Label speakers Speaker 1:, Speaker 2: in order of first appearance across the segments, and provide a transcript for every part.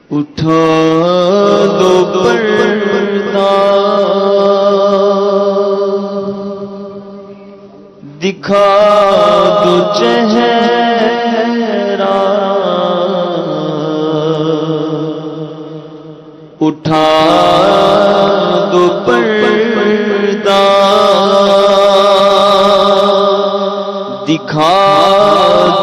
Speaker 1: اٹھا دو پردہ دکھا دو چہرہ اٹھا دو پردہ دکھا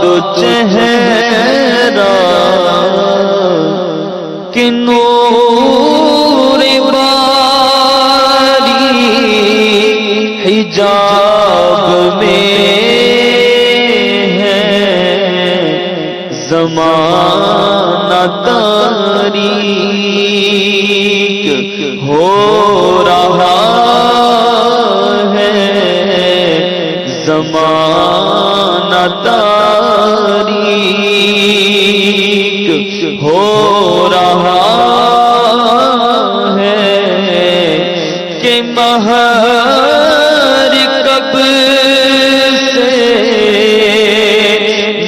Speaker 1: دو چہرہ کہ نور باری حجاب میں ہے زمانہ تاریک ہو رہا ہے زمانہ تاریک ہو رہا ہے کہ مہر کب سے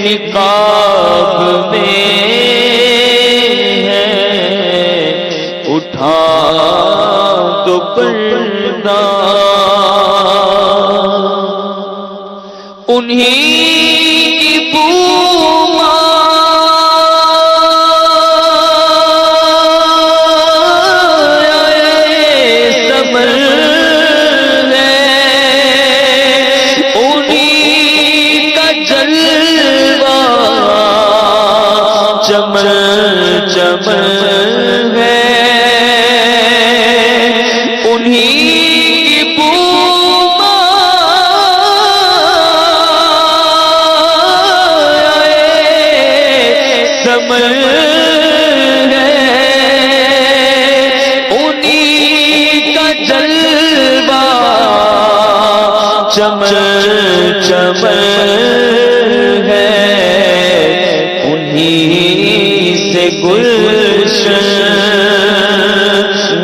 Speaker 1: نقاب میں ہے اٹھا تو پردہ انہیں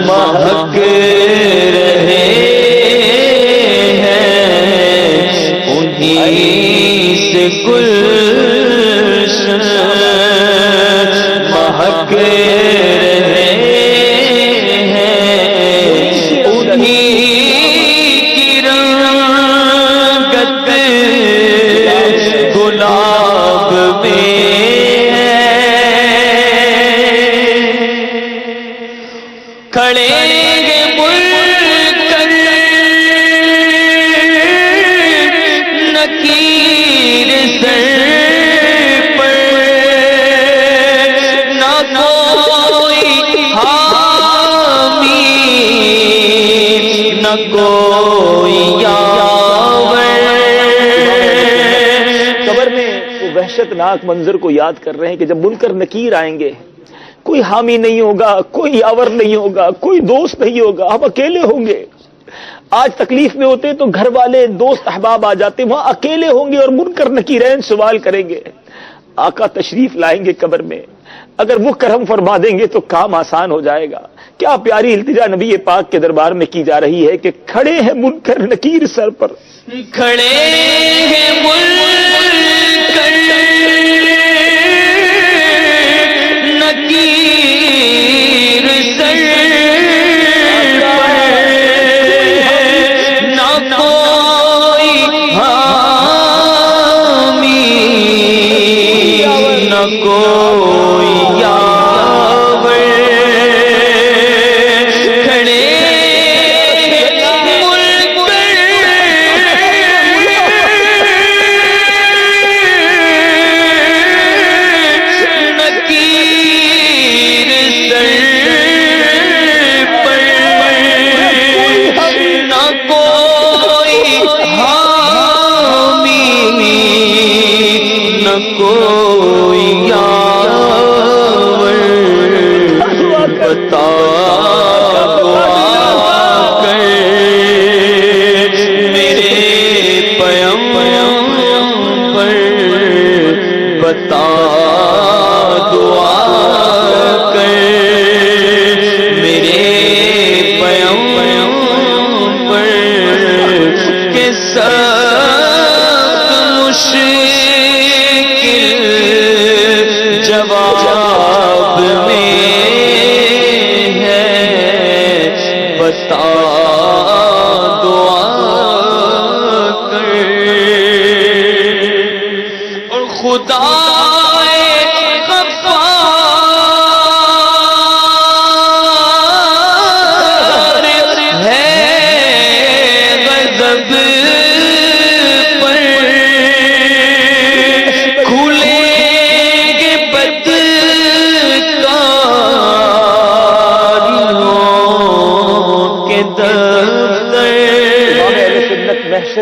Speaker 1: مہک رہے ہیں انہیں سے گلشن مہک رہے ہیں انہیں کی رنگت گلاب میں کھڑے گے منکر نکیر سر پر نہ کوئی حامی نہ کوئی یاور.
Speaker 2: قبر میں وہ وحشتناک منظر کو یاد کر رہے ہیں کہ جب منکر نکیر آئیں گے کوئی حامی نہیں ہوگا, کوئی یاور نہیں ہوگا, کوئی دوست نہیں ہوگا, ہم اکیلے ہوں گے. آج تکلیف میں ہوتے تو گھر والے دوست احباب آ جاتے, وہاں اکیلے ہوں گے اور منکر نکیرین سوال کریں گے. آقا تشریف لائیں گے قبر میں, اگر وہ کرم فرما دیں گے تو کام آسان ہو جائے گا. کیا پیاری التجا نبی پاک کے دربار میں کی جا رہی ہے کہ کھڑے ہیں منکر نکیر سر پر,
Speaker 1: کھڑے ہیں منکر نکیر سر نہ کوئی حامی نہ کوئی یاور. کھڑے منکر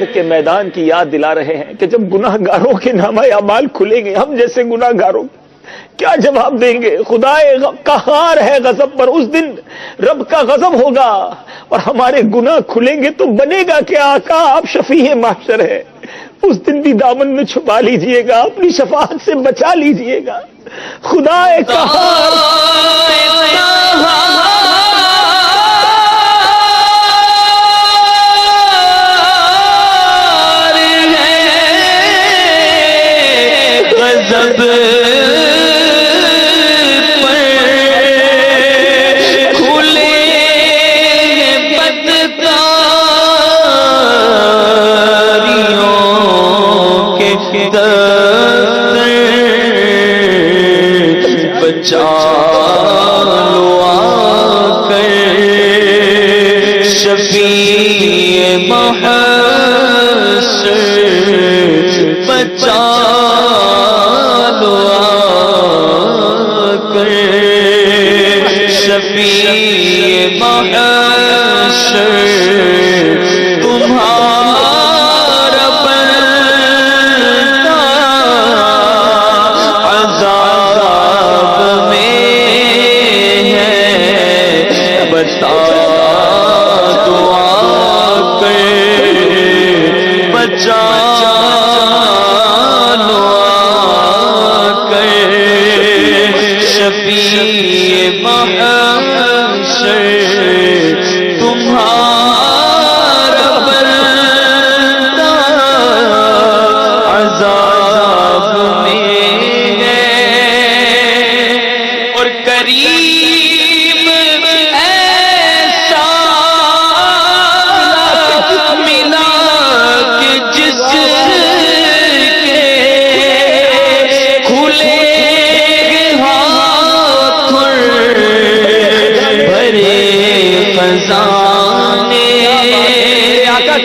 Speaker 2: محشر کے میدان کی یاد دلا رہے ہیں کہ جب گناہ گاروں کے نامہ اعمال کھلیں گے، ہم جیسے گناہ گاروں کیا جواب دیں گے؟ خدا قہار ہے غضب پر، اس دن رب کا غضب ہوگا اور ہمارے گناہ کھلیں گے تو بنے گا کہ آقا آپ شفیع محشر ہے، اس دن بھی دامن میں چھپا لیجئے گا، اپنی شفاعت سے بچا لیجئے گا۔ خدا قہار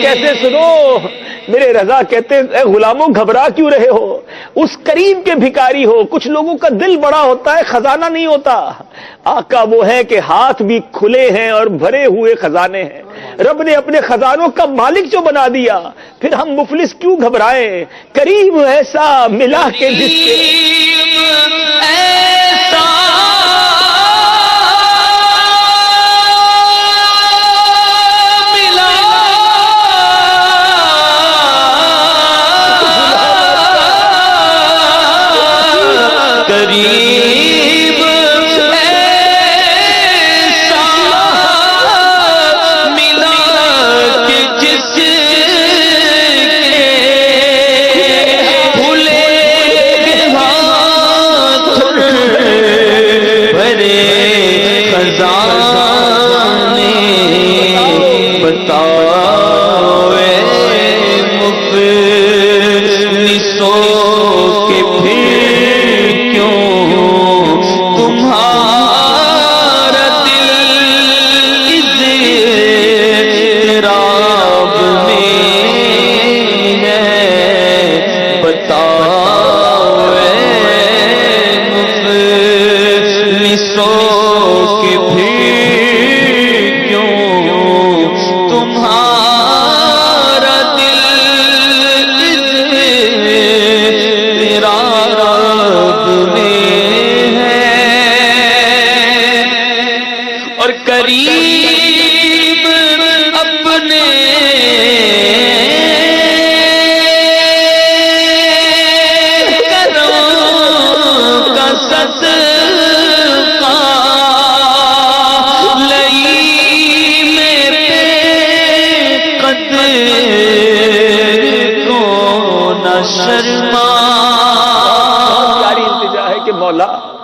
Speaker 2: کہتے سنو، میرے رضا کہتے اے غلاموں گھبرا کیوں رہے ہو؟ اس کریم کے بھکاری ہو، کچھ لوگوں کا دل بڑا ہوتا ہے، خزانہ نہیں ہوتا۔ آقا وہ ہے کہ ہاتھ بھی کھلے ہیں اور بھرے ہوئے خزانے ہیں، رب نے اپنے خزانوں کا مالک جو بنا دیا، پھر ہم مفلس کیوں گھبرائیں؟ کریم ایسا ملا کے جس کے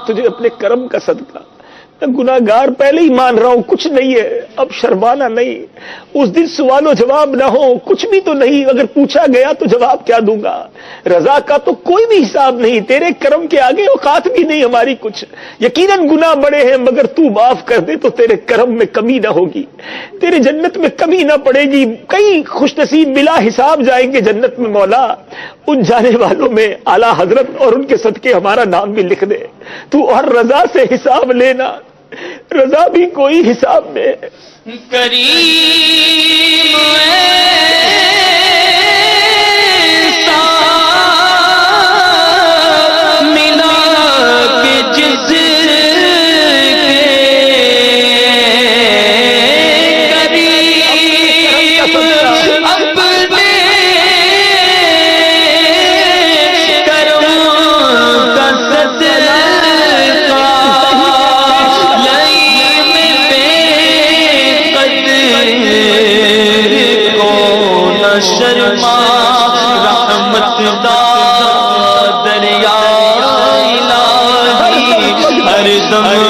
Speaker 2: تجھے اپنے کرم کا صدقہ، میں گناہگار پہلے ہی مان رہا ہوں، کچھ نہیں ہے، اب شرمانا نہیں، اس دن سوال و جواب نہ ہو، کچھ بھی تو نہیں، اگر پوچھا گیا تو جواب کیا دوں گا؟ رضا کا تو کوئی بھی حساب نہیں، تیرے کرم کے آگے اوقات بھی نہیں ہماری کچھ، یقیناً گناہ بڑے ہیں مگر تو معاف کر دے تو تیرے کرم میں کمی نہ ہوگی، تیرے جنت میں کمی نہ پڑے گی، کئی خوش نصیب بلا حساب جائیں گے جنت میں، مولا ان جانے والوں میں اعلیٰ حضرت اور ان کے صدقے ہمارا نام بھی لکھ دے، تو اور رضا سے حساب لینا، رضا بھی کوئی حساب میں
Speaker 1: کریم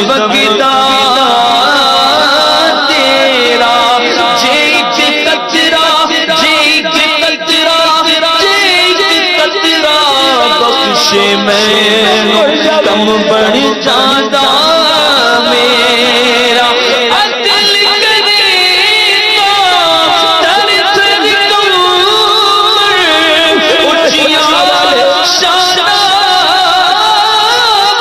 Speaker 1: وگدا تیرا جیت قطرہ بخش میں کم بڑھ جاتا میرا عدل کرے تر تر کمر اچھیاں شانہ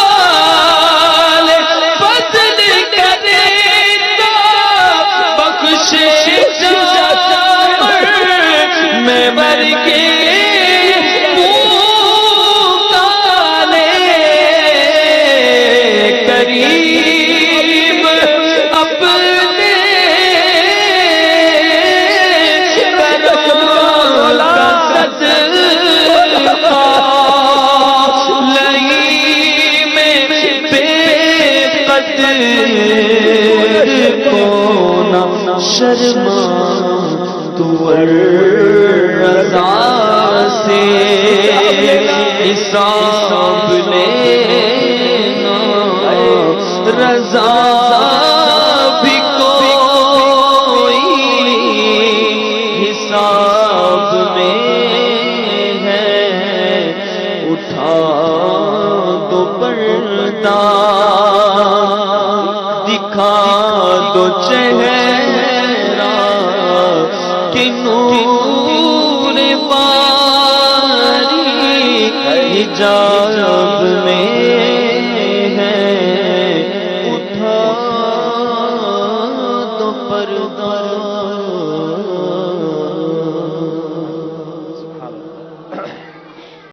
Speaker 1: والے فضل کرے بخش جاتا میں مر کے شرما تو رضا سے حساب لینا رضا بھی کوئی حساب میں ہے اٹھا دو پردہ دکھا دو چہرہ نور باری حجاب میں ہے اٹھا تو پردہ